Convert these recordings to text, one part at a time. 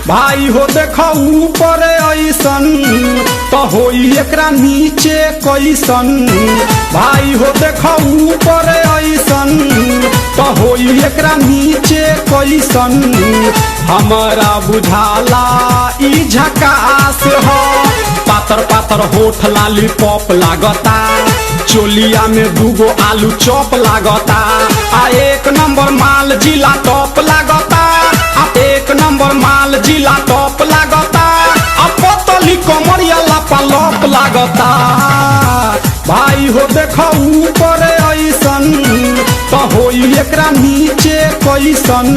भाई हो देखो ऊपर ऐसन तो होई एकरा नीचे कैसन। भाई हो देखो ऊपर ऐसन तो होई एकरा नीचे कैसन। हमारा बुझाला ई झकास हो। पातर पातर होठ लाली पॉप लागता, चोलिया में दूगो आलू चॉप लागता। आ एक नंबर माल जिला टॉप लागता, आ एक नंबर माल जिला टॉप लागता। आ पतली कमरिया लापालॉप लागता। भाई हो देखो ऊपर ऐसन तो होई एकरा नीचे कैसन।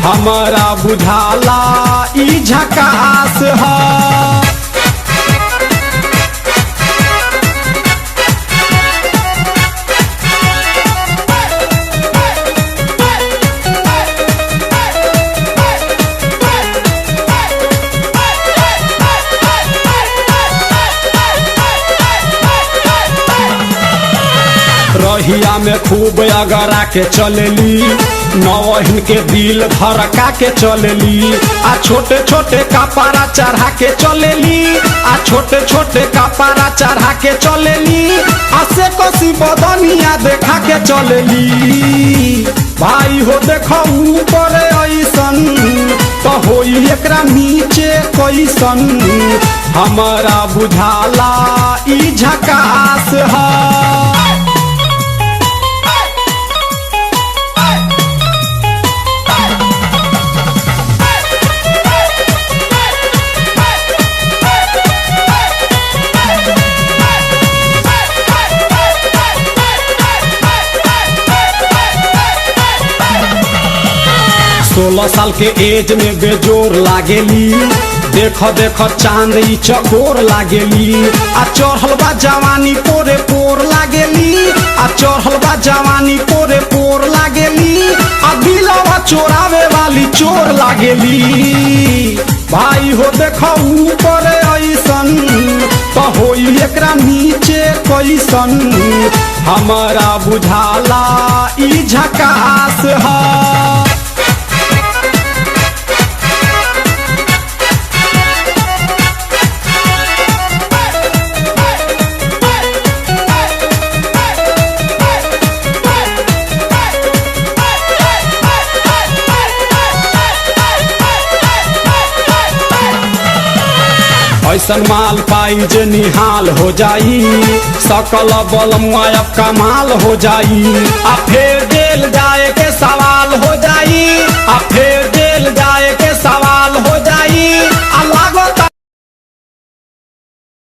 हमारा बुझाला ई झकास है। रहिया में खूब अगरा के चलेली, नौहिन के दिल धड़का के चलेली। आ छोटे छोटे कपड़ा चढ़ा के चलेली, आ छोटे छोटे कपड़ा चढ़ा के चलेली। आ से कसी बदनिया देखा के चलेली। भाई हो देखो ऊपर ऐसन तो होई एकरा नीचे कैसन। हमारा बुझाला ई झकास है। सोलह साल के एज में बेजोर लागेली, देखो देखो चांद ई चकोर लागेली। आ चढ़ल बा जवानी पोरे पोर लागेली, आ चढ़ल बा जवानी पोरे पोर लागेली। आ दिलवा चोरावे वाली चोर लागेली। भाई हो देखो ऊपर ऐसन तो होई एकरा नीचे कैसन। हमारा बुझाला ई झकास है। ऐसन माल पाई जे निहाल हो जाई, सकल बल मुआयब कमाल हो जाई। आ फेर जेल जाए के सवाल हो जाई, आ फेर